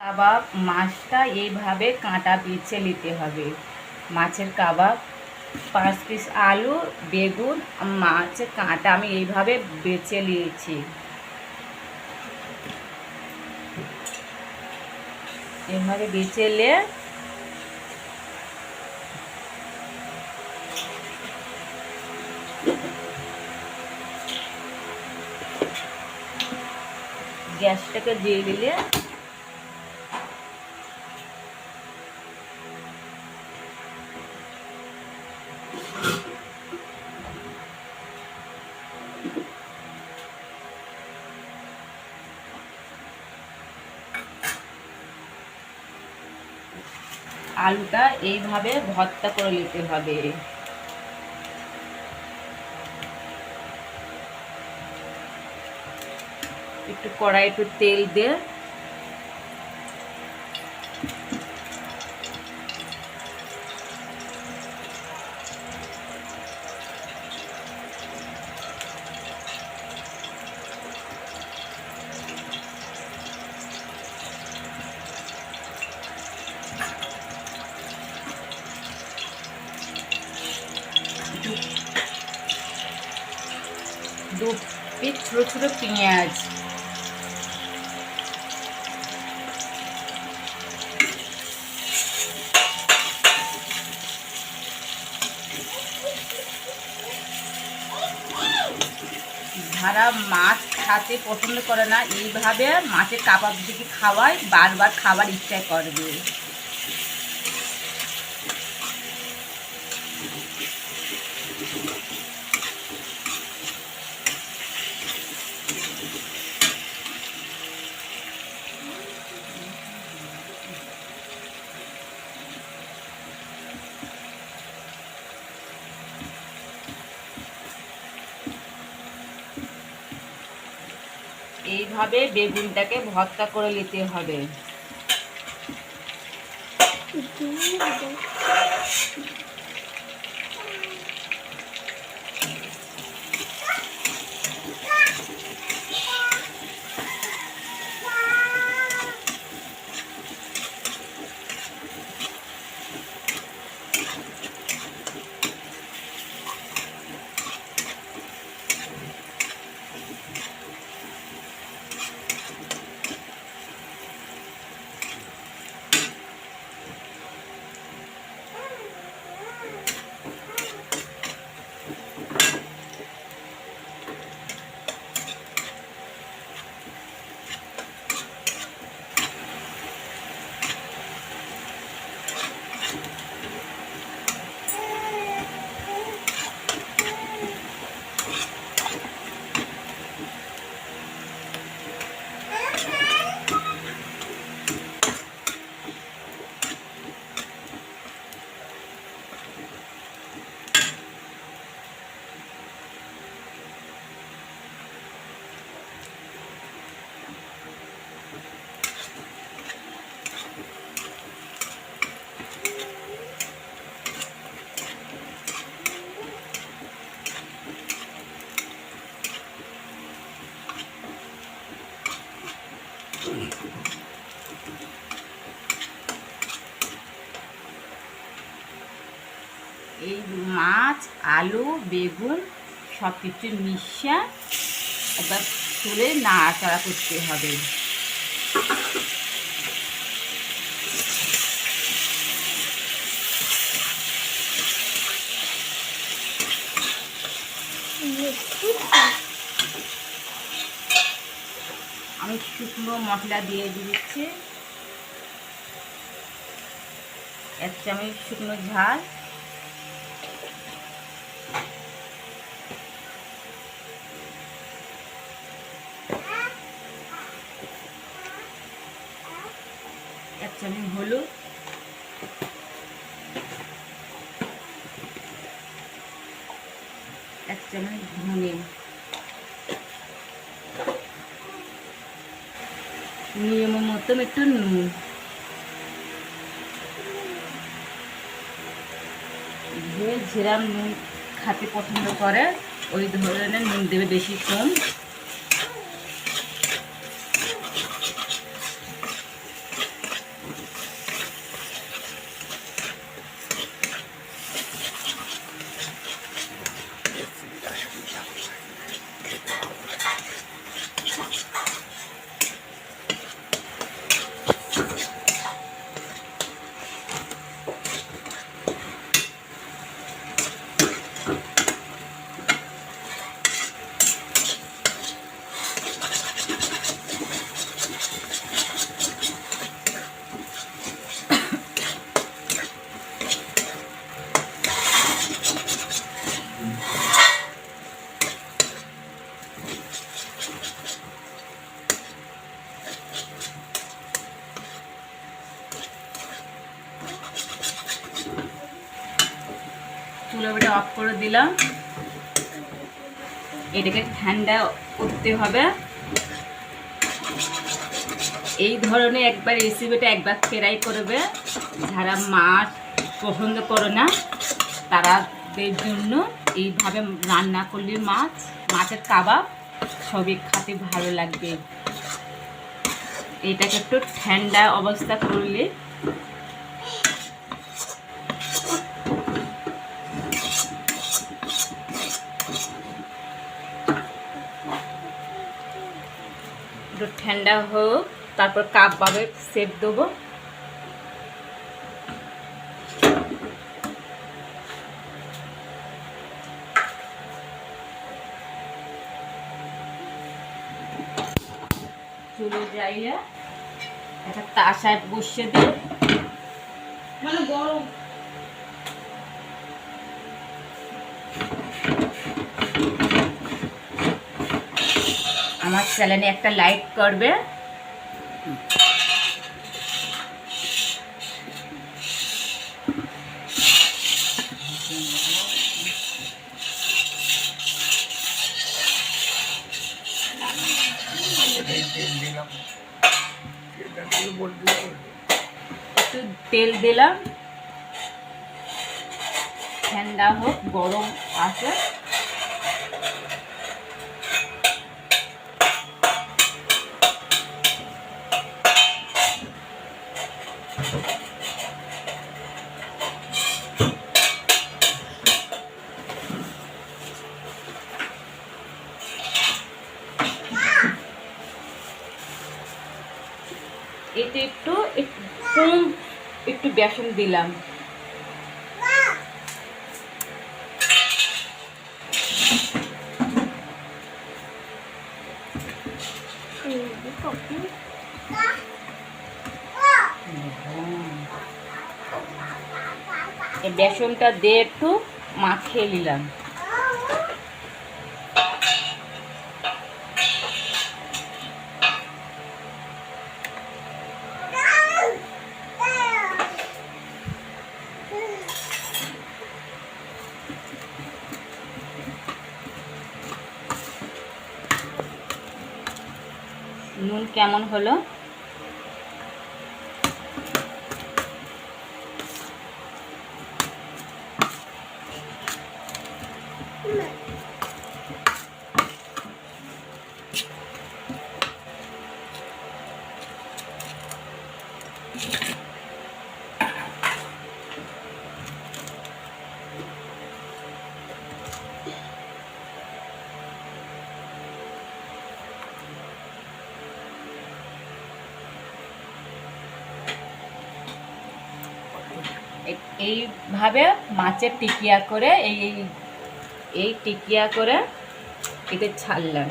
কাবাব মাছটা এইভাবে কাঁটা বেছে নিতে হবে। মাছের কাবাব 5 পিস আলু, বেগুন, মাছের কাঁটা আমি এইভাবে বেছে নিয়েছি। এইভাবে বেছে নিয়ে গ্যাসটাকে দিয়ে দিলে আলুটা এইভাবে ভর্তা করে নিতে হবে। একটু কড়াই একটু তেল দিয়ে দু পিস ছোটো ছোটো পেঁয়াজ, যারা মাছ খেতে পছন্দ করে না এইভাবে মাছের কাবাব যদি খাওয়ায় বারবার খাবার ইচ্ছা করবে। এইভাবে বেগুনটাকে ভর্তা করে নিতে হবে। এই মাছ, আলু, বেগুন সব কিছু মিশিয়ে এবার তুলে নাড়াচাড়া করতে হবে। আমি শুকনো মশলা দিয়ে দিচ্ছি, 1 চামচ শুকনো ঝাল, এক চামচ হলুদ, 1 চামচ ধনে, নিয়ম মতন একটু নুন, যে যেরকম নুন খেতে পছন্দ করে ওই ধরনের নুন দেবে, বেশি কম। চুলোটা অফ করে দিলাম। এটাকে ঠান্ডা করতে হবে। এই ধরনের একবার রেসিপিটা একবার ট্রাই করবে। যারা মাছ পছন্দ করে না তাদের জন্য এইভাবে রান্না করলে মাছের কাবাব সবই খেতে ভালো লাগবে। এটাকে একটু ঠান্ডা অবস্থা করলে একটু ঠান্ডা হোক, তারপর কাবাবে সেপ দেবো। চুলো যাইয়া একটা তাসায় বসিয়ে দিই, মানে গরম। আমার চ্যানেলে একটা লাইক করবে। একটু তেল দিলাম, ঠান্ডা হোক, গরম আছে। এতে একটু বেসন দিলাম। এই বেসনটা দিয়ে একটু মাখিয়ে নিলাম। নুন কেমন হলো? এইভাবে মাছের টিকিয়া করে এই টিকিয়া করে এতে ছাড়লাম।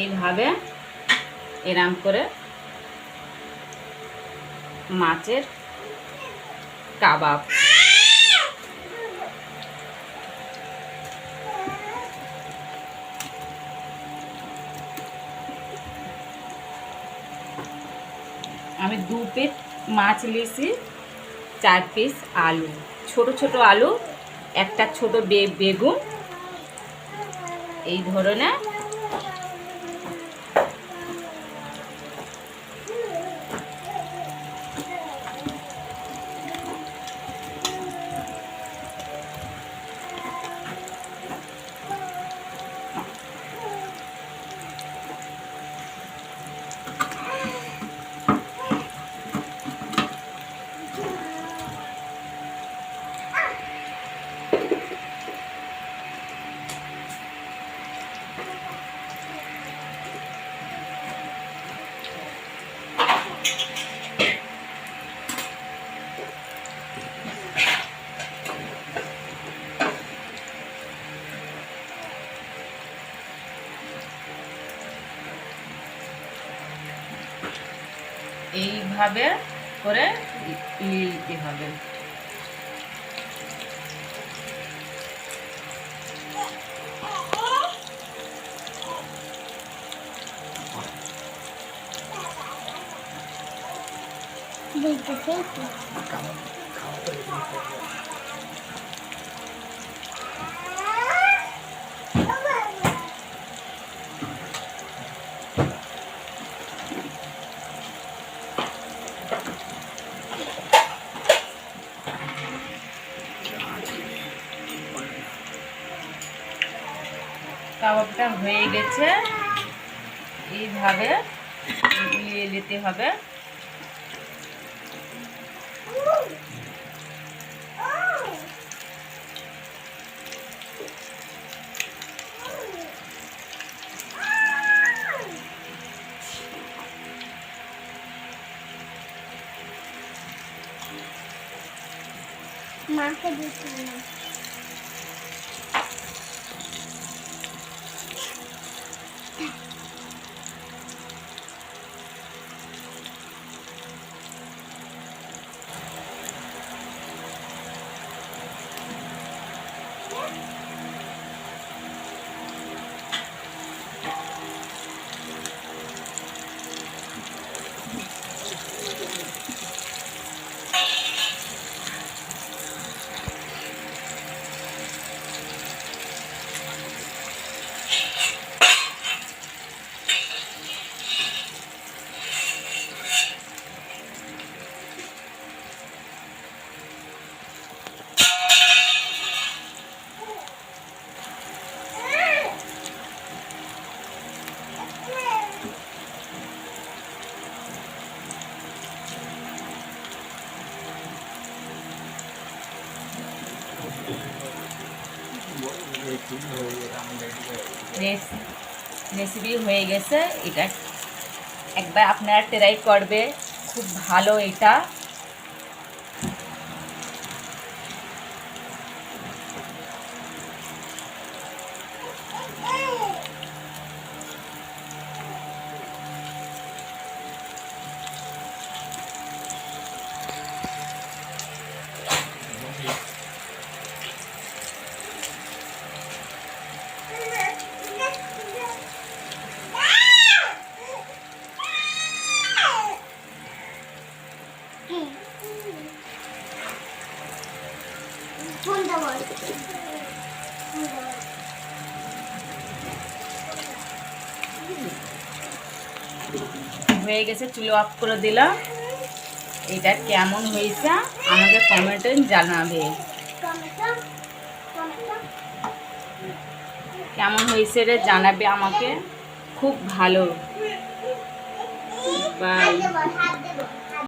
এইভাবে এরম করে মাছের কাবাব। আমি 2 পিস মাছ নিয়েছি, 4 পিস আলু, ছোট ছোট আলু, একটা ছোট বেগুন, এই ধরনের এইভাবে করে নিতে হবে। কাবাবটা হয়ে গেছে, এইভাবে মিলিয়ে নিতে হবে। মাকে দিচ্ছিলাম। রেসিপি হয়ে গেছে। এটা একবার আপনারা ট্রাই করবে, খুব ভালো এটা। হয়ে গেছে, চুলো অফ করে দিলাম। এটা কেমন হয়েছে আমাকে কমেন্টে জানাবে। কেমন হয়েছে রে জানাবে আমাকে। খুব ভালো। বাই।